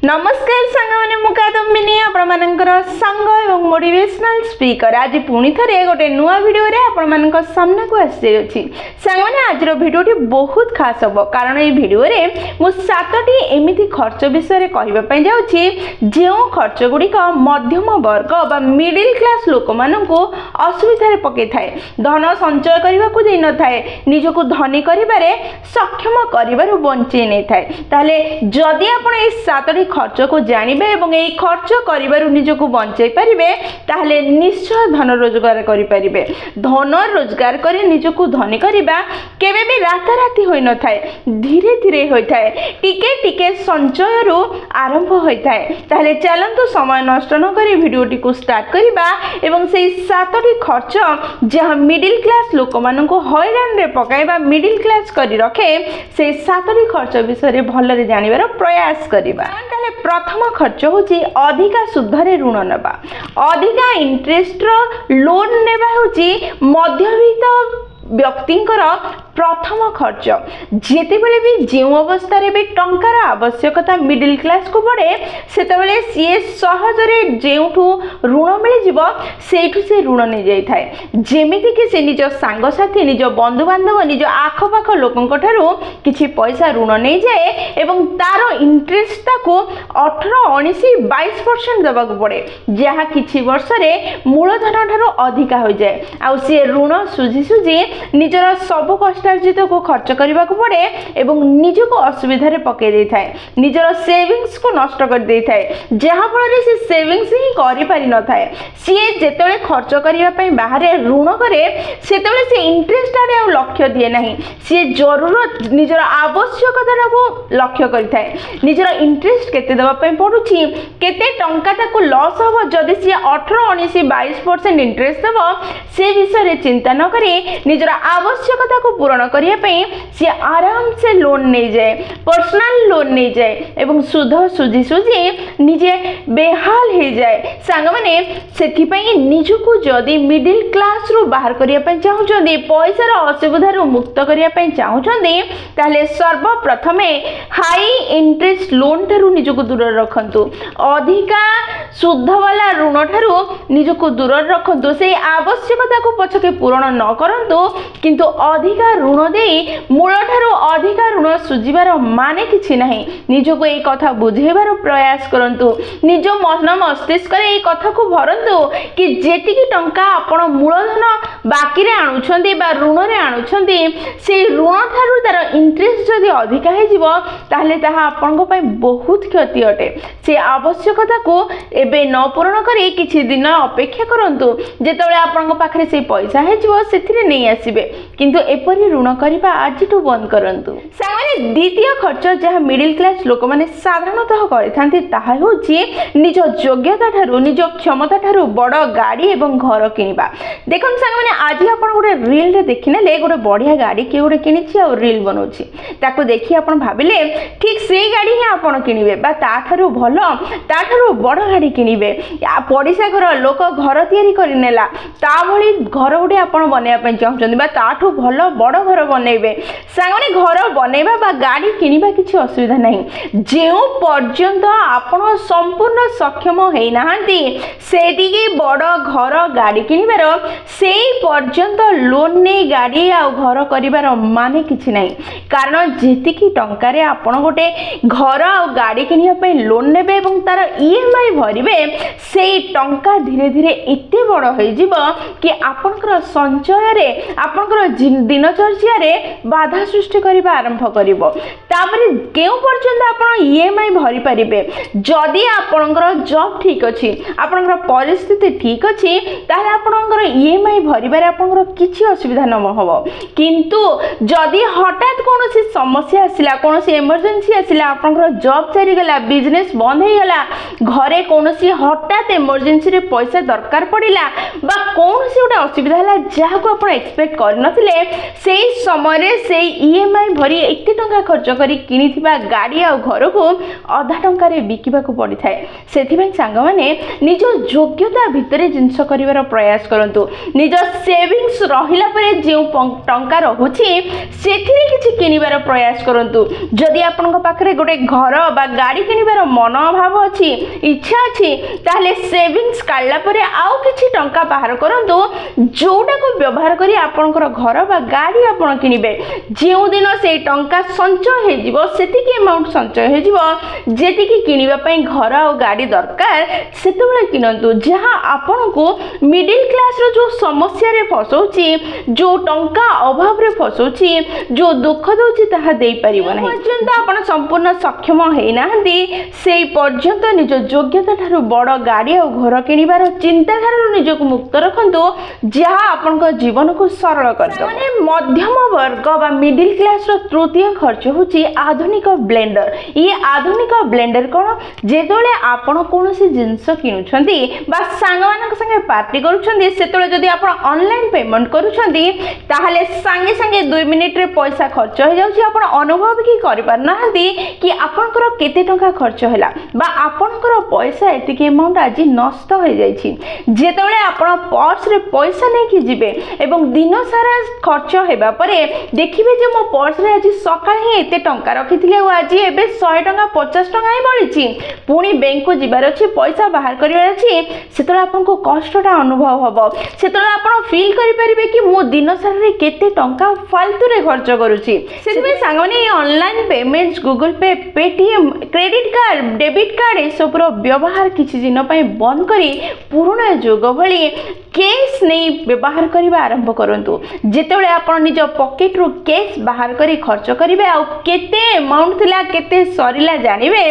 नमस्कार सांगने मुकादमिनी आपणमानकर संग एवं मोटिवेशनल स्पीकर आज पुणी थे गोटे नुआ वीडियो रे आपण सामना को आसी सांगने आज वीडियोटी बहुत खास हम कारण ये वीडियो रे मु 7टी एमिति खर्च विषय कहवाई जाऊँगी जो खर्च गुड़िक मध्यम वर्ग बा मिडिल क्लास लोक मानू असुविधा पकई थाए धन संचय करने को दे न थाए निजको धनी कर सक्षम कर बंचे नहीं थाए ताले जदि आपण ए 7टी खर्च को जानवे और ये खर्च कर निजको बंचाई पारे ताहले निश्चय धन रोजगार करें धन रोजगार कर निजको धनी करवा केवे भी राताराति होई न थाए धीरे धीरे होता है टिके टिके संचय रु आरंभ होता है ताहले चलंतु समय नष्ट न करी वीडियोटी को स्टार्ट करबा एवं से 7टी खर्च जहाँ मिडिल क्लास लोक मानन को हैरान रे पकाइबा मिडिल क्लास करी रखे से 7टी खर्च विषय भलरे जानिबार प्रयास करबा। प्रथम खर्च होची अधिका सुधरे ऋण नेबा अधिका इंटरेस्ट लोन नेबा होची मध्यवित्त व्यक्तिंकर प्रथम खर्च जितेबले भी जो अवस्था भी टंकार आवश्यकता मिडिल क्लास को पड़े से सी सहजरे जो ऋण मिल से ऋण नहीं जाए थाए जेमिति कि से निज सांगसाथी निज बंधु बांधव निज आखपाख लोकों किछि पैसा ऋण नहीं जाए एवं तार इंटरेस्ट को 18-19-22% देवा पड़े जहाँ किछि वर्ष मूलधन ठारो अधिका हो जाए आ सी ऋण सुझी सुझी निजर सब कष्टार्जित को खर्च करने को पड़े एवं निजको असुविधा पकई दे थाए निजर सेविंग्स को नष्ट कर दे थाए जहाँ फल से सेविंग्स ही करि पारि न थाए सी जेतेबेले खर्च करने बाहर ऋण करे सेतेबेले से इंटरेस्ट आड़े आ लक्ष्य दिए नहीं सी जरूरत निजर आवश्यकता को लक्ष्य करिथाए निजर इंटरेस्ट केते देबा पई पडुछि केते टंका ताको लॉस हो जदि सी 18-19-22% इंटरेस्ट देबो से विषय चिंता न करी निजर आवश्यकता को पूरण करने सी आराम से लोन नहीं जाए पर्सनल लोन नहीं जाए एवं सुध सुझी सुझी निजे बेहाल हो जाए सांग मैंने से निजको जदि मिडिल क्लास रू बाहर करने चाहते पैसार असुविधा मुक्त करने चाहते ताले सर्वप्रथम हाई इंटरेस्ट लोन ठारू निजको दूर रखंतु अधिका शुद्ध वाला ऋण ठारू निजको दूर रखंतु से आवश्यकता को पछके पूरण न करंतु किंतु अधिका ऋण दे मूल ठारू अधिका ऋण सुझिबार माने किछि नहीं निजको ए कथा बुझेबार प्रयास करंतु निज मन मस्तिष्क रे ए कथा को भरंतु कि जेतिकी टंका आपण मूलधन बाकी रे आणुछंती बा ऋण रे आणुछंती से ऋण ठारू तार इंटरेस्ट जदि अधिका हे जिवो ताहले ताहा आपण को पय बहुत क्षति अटे से आवश्यकता को एबे न पूर्ण करी किछि दिन अपेक्षा करंतु जेतबेले आपण को पाखरे से पैसा हे जिवो सेथिरे नै आसीबे किंतु एपरि ऋण करबा आजिठू बंद करंतु। सामान्य द्वितीय खर्च जहाँ मिडिल क्लास लोक माने साधारणतः करिथांती ताहा होची निज योग्यता ठारू निज क्षमता ठारू बड़ गाड़ी एवं घर किनिबा देखन सांग माने आज आपण गोटे रील रे देखिनेले गोटे बढ़िया गाड़ी के गोटे किनिछि और रील बनौछि ताको देखि आपण भाबिले ठीक सेही गाड़ी ही आपण किनिबे बा ता ठारू भलो ता ठारू बड़ गाड़ी किनिबे पड़िसा घर लोक घर तयारी करिनेला ता भली घर गोटे आपण बनेबा पय चाहउछन्ती बा ताठू भलो बड़ घर बनइबे सांगने घर बनइबा बा गाड़ी किनिबा किछि असुविधा नहीं जेउ पर्यंत आपण संपूर्ण सक्षम हेइ नाहंती सेटिके बड़ घर गाड़ी किनिबार सेई पर्यंत लोन नै गाड़ी आ घर करिबार माने किछि नहीं कारण जेतिकी टंका रे आपण गोटे घर आ गाड़ी किनिया पय लोन नेबे एवं तार ईएमआई भरिबे सेई टंका धीरे धीरे एते बड़ होई जिवो कि आपनकर संचय रे आपनकर दिनचर्या रे बाधा सृष्टि करबा आरंभ करिवो तापरे केउ पर्यंत आपण ईएमआई भरि परिबे जदि आपनकर जॉब ठीक अछि आपनकर परिस्थिति ठीक अछि ताले आपनकर ईएमआई भरिबारे आपनकर किछि असुविधा न होबो किंतु जदि हठात कोनोसी समस्या आसिला कोनोसी इमरजेंसी आसिला आपनकर जॉब चली गला बिजनेस बंद हे गला घरे कोनोसी हठात इमरजेंसी रे पैसा दरकार पड़िला बा कोनोसी गोटे असुविधा हला जहाँ को आपण एक्सपेक्ट कर नथिले सेही समय रे सेही ईएमआई भरी एते टंका खर्च करी किनिथिबा गाड़ी आ घर को अधा टंकार बिकिबाकू पड़ी थाए सेथिबाई सांग माने निज योग्यता भितरे जिंस करिवार प्रयास करंतु निज सेविंग्स रहिला परे जे टंका रहुछि सेथिरे किछि किनिबार प्रयास करंतु जदि आपनका पाखरे गोटे घर बा गाड़ी किनिबार मनोभाव अछि इच्छा अछि ताले सेविंग्स काढला परे आउ किछि टंका बाहर करंतु जोटा को व्यवहार करी आपनकर घर बा गाड़ी आपन किनिबे जेउ दिन से टंका संचय हे जीवो सेतिकी अमाउंट संचय हे जीवो जेतिकी किनिबा पई घर आ गाड़ी दरकार सेतबेले किनंतु जहां आपनको मिडिल क्लास रो जो समस्या रे फसौची जो टंका अभाव रे फसौची जो दुख दोची ताहा देई परिबो नाही पर्यंत आपण संपूर्ण सक्षम हेई नाहंती सेई पर्यंत निज योग्यता थारु बड़ गाड़ी आ घर किनिबार चिंताधारा निजको मुक्त रखंतु जहां आपनको जीवन को सरल कर दो माने मध्यम वर्ग बा मिडिल क्लास रो तृतीय खर्च होची आधुनिक ब्लेंडर ये आधुनिक ब्लेंडर कोन जेतोले आपण कोनोसी जिंस किनुछंती बा सांगमानक संगे पार्टी करूछंती सेतोले जदी आपण ऑनलाइन पेमेंट करूछंती ताहाले संगे संगे 2 मिनिट रे पैसा खर्च हो जाउची आपण अनुभव की करि पार नाहंती कि आपनकर केते टंका खर्च होला बा आपनकर पैसा एतिके अमाउंट आज नष्ट हो जाइछि जेतोले आपण पर्स रे पैसा नै कि जिबे एवं दिन सारा खर्च हेबा परे देखिबे जे मो पर्स रे आज सकाळ ही एते टंका रखिथिले आ आज एबे 100 टंका 50 टंका ही बळिछि पुणी बैंक को जिबार अछि पैसा बाहर करिवार अछि सेतोले आपनको कष्टटा अनुभव हबो सेतोले आपण फील करि परिबे कि मो दिन सारा रे केते टंका फालतू रे खर्च करूछि सेतबे सांगने online payments Google Pay Paytm credit card debit card ए सबरो व्यवहार किछि दिन पई बंद करी पुराना युग भली कैश नहीं व्यवहार करबा आरंभ करंतु जेतेबेले आपण निज पॉकेट रो कैश बाहर करी खर्च करिवे आ केते अमाउंट थिला केते सरिला जानिबे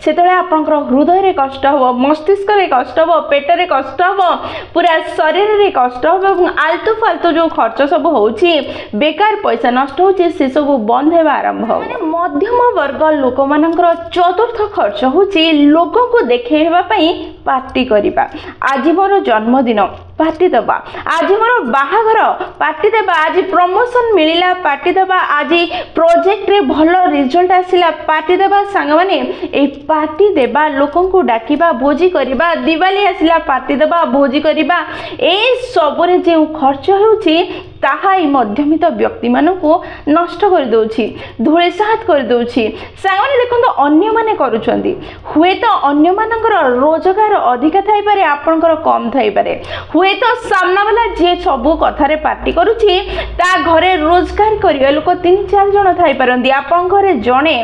सेतेबेले आपनकर हृदय रे कष्ट हो मस्तिष्क रे कष्ट हो पेट रे कष्ट हो पूरा शरीर रे कष्ट हो एवं आलतू फालतू जो खर्च सब होउची बेकार पैसा नष्ट होची से सब बंद हेबा आरंभ हो माने मध्यम वर्ग लोक मानकर चतुर्थ खर्च होची लोगों को देखेबा पई पार्टी करिबा आज मोर जन्मदिन पार्टी दबा आज मोर बाहाघर पार्टी देबा आज प्रमोशन मिलिला पार्टी देबा आज प्रोजेक्ट रे भलो रिजल्ट आसिला पार्टी देबा सांग माने ए पार्टी देबा लोकन को डाकिबा भोजी करिबा दिवाली आसिला पार्टी देबा भोजी करिबा ए सबरे जे खर्च होउची ताहा मध्यमित व्यक्ति मानकु नष्ट कर दोछि धूलिसात कर दोछि सांगने देखंतो अन्य माने करूछंती हुए तो अन्य मानकर रोजगार अधिक थाई पारे आपनकर कम थाई पारे हुए तो सामना वाला जे सब कथा रे पार्टी करूछि ता घरे रोजगार करिया लोक 3-4 जण थाई पारंती आपन घरे जणे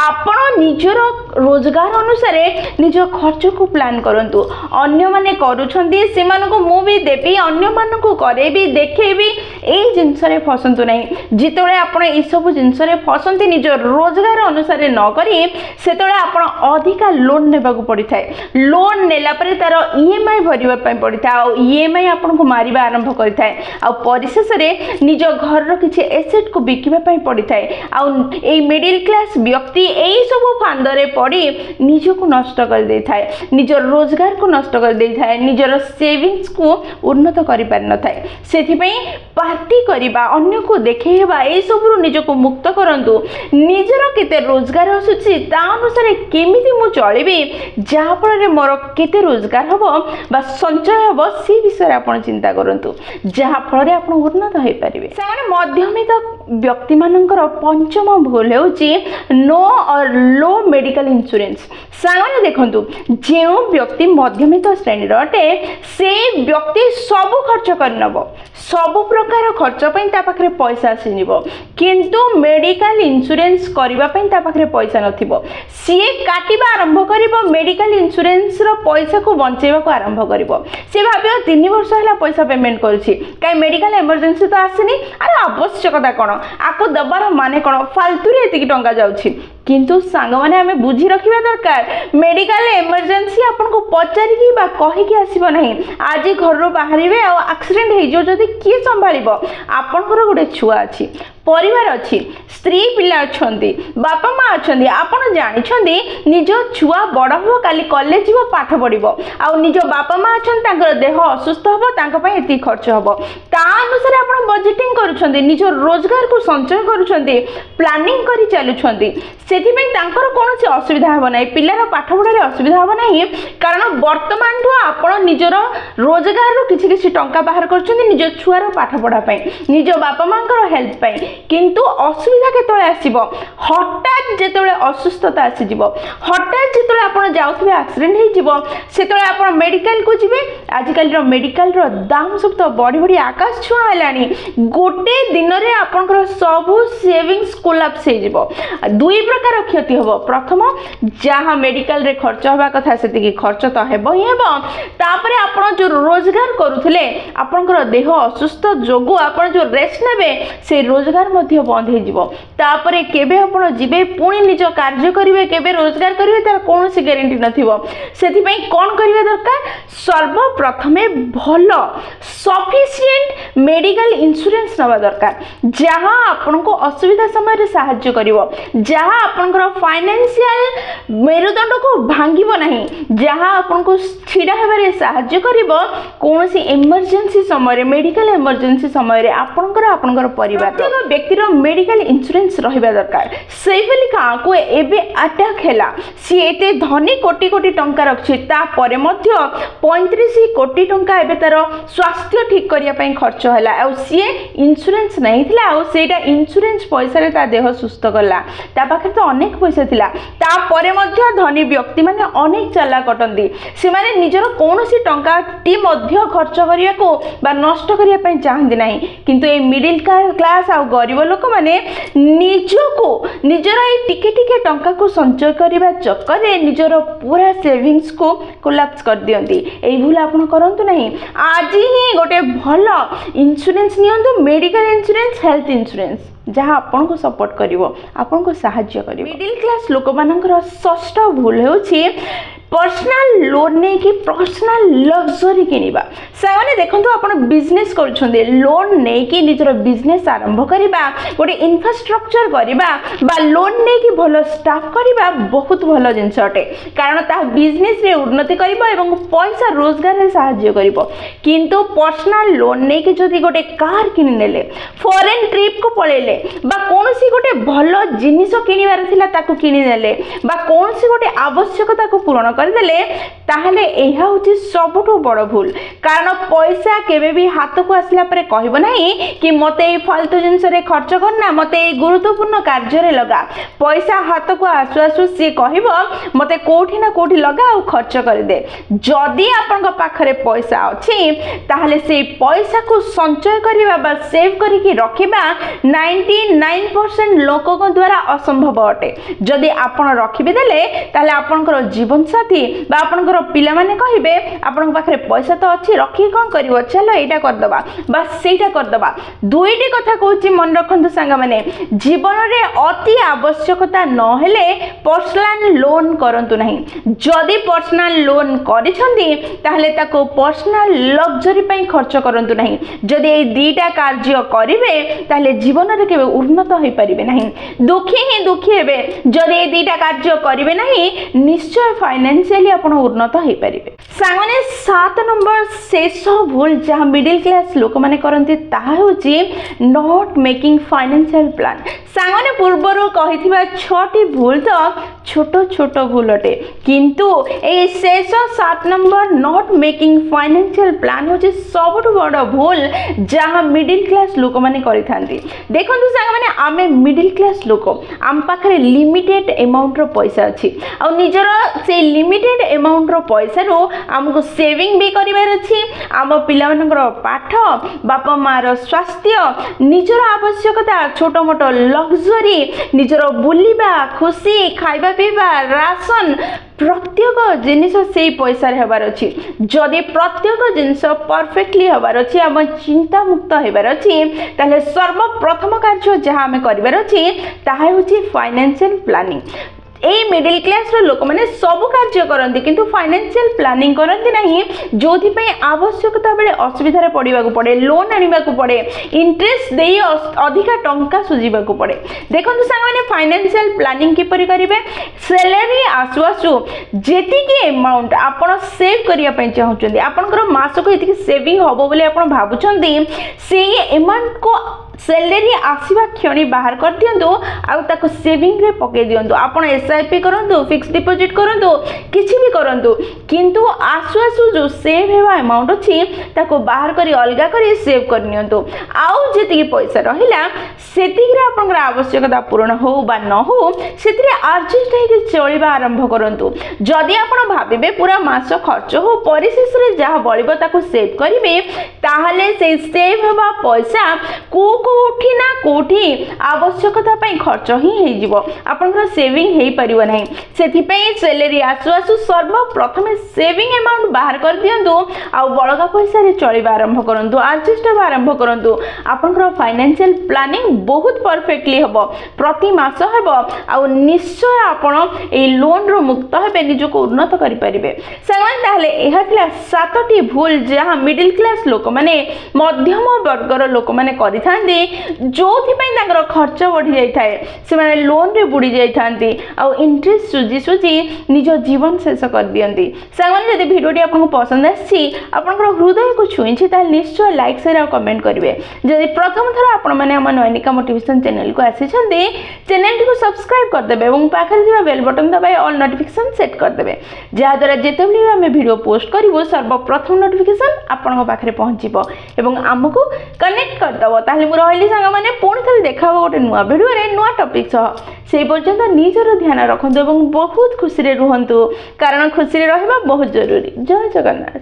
आपण निजरो रोजगार अनुसार निज खर्च को प्लान करंतु अन्य माने करूछंती से मानको मु भी देबी अन्य मानको करेबी देखेबी एई जिंस रे फसंतु नाही जितोळे आपण ए सब जिंस रे फसंती निज रोजगार अनुसार न करी सेतोळे आपण अधिका लोन नेबा को पड़ी थाए लोन नेला परे तार ईएमआई भरिबा पय पड़ी था आ ईएमआई आपण को मारिबा आरंभ करि थाए आ परिशेष रे निज घर रो किछि एसेट को बिकिबा पय पड़ी थाए आ ए मिडिल क्लास व्यक्ति एई सब फांदरे पड़ी निज को नष्ट कर दे थाए निज रोजगार को नष्ट कर दे थाए निजर सेविंग्स को उन्नत करि पार न थाए सेथि पय पार्टी करिबा अन्य को देखेबा ए सब रु निज को मुक्त करंतु निजर केते रोजगार आसुछि ता अनुसार केमिति मु चलिबी जहा फल रे मोर केते रोजगार हबो बा संचय हबो सी विषय आपण चिंता करंतु जहा फल रे आपण उन्नत होई परिबे सामान्य मध्यमित व्यक्ति मानकर पंचम भूल होची नो और लो मेडिकल इंश्योरेंस सामान्य देखंतु जे व्यक्ति मध्यमित श्रेणी रटे से व्यक्ति सब खर्च करनबो सब प्रकार खर्च पई ता पाखरे पैसा आसीनिबो किंतु मेडिकल इंश्योरेंस करिबा पई ता पाखरे पैसा नथिबो सी काटिबा आरंभ करिबो मेडिकल इंश्योरेंस रो पैसा को बंचेबा को आरंभ करिबो से भाबियो 3 वर्ष हला पैसा पेमेंट करछि काई मेडिकल इमरजेंसी तो आसीनी अरे आवश्यकता कोन आपको दबार माने कोन फालतू रे एतिकी टंका जाउछि किंतु सांग माने हमें बुझी रखिबा दरकार मेडिकल इमरजेंसी आपन को पचारि की बा कहि की आसीबो नहीं आज घर रो बाहरिबे आ एक्सीडेंट हे जो जदी के संभालिबो आपन घर गोटे छुआ अछि परिवार अच्छी स्त्री पिला अच्छा बापा माँ अच्छा आपड़ जानते निज छुआ बड़ हम काली कॉलेज जीव पाठ पढ़ो आ निज बापा माँ अच्छा देह असुस्थ हम ये खर्च हम ता अनुसार आप बजेटिंग कर निज रोजगार को संचय कर प्लानिंग कर चलुंट से कौन असुविधा हम ना पिलार पाठ पढ़ार असुविधा हम ना कारण बर्तमान आप निजर रोजगार किसी टंका बाहर कर निज छुआर पाठ पढ़ापी निज बापा माँ हेल्प किंतु असुविधा केतले आसीबो हठात जेतले असुस्थता आसीजिवो हठात जेतले आपण जाउथबे एक्सीडेंट हे जिवो सेतले आपण मेडिकल को जिवे आजिकल रो मेडिकल रो दाम सब तो बड़ी बड़ी आकाश छुआ हलानी गोटे दिन रे आपनकर सब सेविंग्स कोलैप्स हे जिवो दुई प्रकार क्षति होबो प्रथम जहां मेडिकल रे खर्च होबा कथा सेति की खर्च तो हेबो ही हेबो तापरे आपण जो रोजगार करूथले आपनकर देह असुस्थ जोगु आपण जो रेस्ट नेबे से रोजगार मध्य बंद हो जिवो तापरे केबे आपण जिबे पुणी निज कार्य करिवे केबे रोजगार करिवे तार कोनोसी ग्यारंटी नथिवो सेति पई कोन करिवे दरकार सर्वप्रथमे भलो सफिशिएंट मेडिकल इंश्योरेंस नवा दरकार जहां आपनको असुविधा समय रे सहायता करिवो जहां आपनकर फाइनेंशियल मेरुदंड को भांगिबो नाही जहां आपनको छिडा हेबारे सहायता करिवो कोनोसी इमरजेंसी समय रे मेडिकल इमरजेंसी समय रे आपनकर परिवार प्रत्येक व्यक्तिर मेडिकल इंश्योरेंस रहिबा दरकार सेफली काको एबे अटैक हैला सी एते धनी कोटी कोटी टंका रखछि ता परे मध्य 35 कोटी टंका एबे तार स्वास्थ्य ठीक करिया पई खर्च हैला आ सी इंश्योरेंस नहीं थिला आ सेटा इंश्योरेंस पैसा रे ता देह सुस्त करला ता पाखे तो अनेक पैसा थिला ता परे मध्य धनी व्यक्ति माने अनेक चाला कटंदी से माने निजर कोनोसी टंका टी मध्य खर्च करिया को बा नष्ट करिया पई चाहंदी नाही किंतु ए मिडिल क्लास आ गरीब लोक माने निजको निजर ए टिके टिके टंका को संचय करबा चक्कर रे निजर पूरा सेविंग्स को कोलैप्स कर दियंती एई भूल आपण करंतु नाही आज ही गोटे भलो इंश्योरेंस नियंतु मेडिकल इंश्योरेंस हेल्थ इंश्योरेंस जहाँ आपन को सपोर्ट करिवो आपन को सहायता करिवो मिडिल क्लास लोक मानकर षष्ठ भूल होछि पर्सनल लोन नहीं कि पर्सनल लग्जरी किनिबा सामाने देखंतु आपण बिजनेस करूछंदे लोन नहीं कि निजर बिजनेस आरंभ करिबा गोटे इंफ्रास्ट्रक्चर करिबा बा लोन नहीं कि भलो स्टाफ करिबा बहुत भलो जिंस अटे कारण ता बिजनेस रे उन्नति करिबो एवं पैसा रोजगार रे सहायता करिबो किंतु पर्सनल लोन नहीं कि जदी गोटे कार किनि नेले फॉरेन ट्रिप को पळेले बा कोनोसी गोटे भलो जिनिस किनिबार थिला ताको किनि नेले बा कोनोसी गोटे आवश्यकता को पूर्ण करदेले ताहले एहा होची सबुठो बड़ भूल कारण पैसा केबे भी हाथ को आसला परे कहबो नाही कि मते ए फालतू जिंस रे खर्च करना मते ए गुरुत्वपूर्ण कार्य रे लगा पैसा हाथ को आसु आसु से कहबो मते कोठी ना कोठी लगा आ खर्च कर दे जदी आपन को पाखरे पैसा अछि ताहले से पैसा को संचय करिबा बा सेव करी कि रखिबा 99% लोक को द्वारा असंभव अटे जदी आपन रखिबे देले ताहले आपनकर जीवन साथी बा आपनकर पिला माने कहिबे आपन पाखरे पैसा तो अछि रखी कोन करिवो चलो एटा कर दबा बस सेटा कर दबा दुईटी कथा कहूची मन रखंतु संग माने जीवन रे अति आवश्यकता न हेले पर्सनल लोन करंतु नहीं जदी पर्सनल लोन करिसंदी ताहले ताको पर्सनल लग्जरी पई खर्च करंतु नहीं जदी ए दीटा कार्य करिवे ताहले जीवन रे केबे उन्नत होई परिबे नहीं दुखी ही दुखी हेबे जदी ए दीटा कार्य करिवे नहीं निश्चय फाइनेंशियली आपण उन्नत होई परिबे सांगने 7 नंबर शेष भूल जहां मिडिल क्लास लोक माने करंती ताहा होची नॉट मेकिंग फाइनेंशियल प्लान सांगने पूर्वरो कहिथिबा 6टी भूल तो छोटो छोटो भूल अटे किंतु ए शेष 7 number not making financial plan होची सबटु बड़ भूल जहां मिडिल क्लास लोक माने करिथांती देखंतु सांग माने आमे मिडिल क्लास लोक आम पाखरे लिमिटेड अमाउंट रो पैसा अछि आ निजर से लिमिटेड अमाउंट रो पैसा रो हमको सेविंग भी करिवार अछि आम पिला मानकर पाठ बापा मार स्वास्थ्य निजर आवश्यकता छोटो मोटो लग्जरी निजर बुलिबा खुशी खाइबा पीबा राशन प्रत्येक जिनिस से पैसा हेबार अछि जदि प्रत्येक जिनिस परफेक्टली हेबार अछि हम चिंता मुक्त हेबार अछि ताले सर्वप्रथम कार्य जहां हमें करिवार अछि ताहा होछि फाइनेंशियल प्लानिंग এই ମିଡିଲ କ୍ଲାସର ଲୋକମାନେ ସବୁ କାର୍ଯ୍ୟ କରନ୍ତି କିନ୍ତୁ ଫାଇନାନ୍ସିଆଲ ପ୍ଲାନିଂ କରନ୍ତି ନାହିଁ, ଯେଉଁଥିପାଇଁ ଆବଶ୍ୟକତା ବେଳେ ଅସୁବିଧାରେ ପଡ଼ିବାକୁ ପଡ଼େ, ଲୋନ୍ ଆଣିବାକୁ ପଡ଼େ, ଇଣ୍ଟରେଷ୍ଟ ଦେଇ ଅଧିକା ଟଙ୍କା ସୁଝିବାକୁ ପଡ଼େ। ଦେଖନ୍ତୁ ସାଙ୍ଗମାନେ ଫାଇନାନ୍ସିଆଲ ପ୍ଲାନିଂ କିପରି କରିବେ? ସାଲାରୀ ଆସୁ ଆସୁ ଯେତିକି ଏମାଉଣ୍ଟ ଆପଣ ସେଭ୍ କରିବା ପାଇଁ ଚାହୁଁଛନ୍ତି, ଆପଣଙ୍କର ମାସକୁ ଏତିକି ସେଭିଂ ହେବ ବୋଲି ଆପଣ ଭାବୁଛନ୍ତି, ସେଇ ଏମାଉଣ୍ଟକୁ सैलरी आसवा क्षणी बाहर कर दिंतु आउ ताको सेविंग रे पके दिंतु। आपण एसआईपी करंतु, फिक्स डिपॉजिट करंतु, किछि भी करंतु, किंतु आसु आसु जो सेव हेवा अमाउंट अछि ताको बाहर करी अलगा करी सेव कर नियंतु। आउ जेतिकी पैसा रहिला सेतिकी आपनकर आवश्यकता पूर्ण हो बा न हो सेतिरे एडजस्ट हे चलिबा आरंभ करंतु। जदि आपण भाबिबे पूरा मास खर्च हो परिशेष रे जहा बळिबो ताको सेव करिवे ताहाले से सेव हेबा पैसा कोठी ना कोठी आवश्यकता खर्च ही हो आपंकर सेविंग हो पार ना। से सैलरी आसु आसु सर्वप्रथम सेविंग अमाउंट बाहर कर दिंतु आउ बड़का पैसा रे चलिबा आरंभ करंतु, एडजस्ट होबा आरंभ करंतु। आपनकर फाइनेंशियल प्लानिंग बहुत परफेक्टली हबो, प्रति मास हबो आउ निश्चय आपण ए लोन रो मुक्त हेबे, निजको उन्नत करि परिबे। संगन ताहले एहा थिला 7टी भूल जहा मिडिल क्लास लोक माने मध्यम वर्गर लोक माने करिथांती, जोथिपाई तांकर खर्च बढ़ी जाई थाए, से माने लोन रे बुड़ी जाई थांती आउ इंटरेस्ट सुजी सुजी निज जीवन शेष कर दियंती। संगन यदि वीडियोटी आपको पसंद आछि, आपनकर हृदय को छुईछि ताल निश्चय लाइक शेयर और कमेंट करिवे। जदि प्रथम थर आपण माने हम नयनिका मोटिवेशन चैनल को आसीछन्ते, चैनल को सब्सक्राइब कर देबे एवं पाखरे थिबा बेल बटन दबाइ ऑल नोटिफिकेशन सेट कर देबे, जहा द्वारा जेतेबेले हम वीडियो पोस्ट करिवो सर्वप्रथम नोटिफिकेशन आपन पाखरे पहुंचीबो एवं हमको कनेक्ट कर दबो। ताले मु रहली संग माने पुणी थे देखा गोटे नुआ भिडियो रे नुआ टॉपिक सह, से पर्यंत निजर ध्यान रखंतु एवं बहुत खुशी रे रुहंतु, कारण खुशी रे रहबा बहुत जरूरी। जय जगन्नाथ।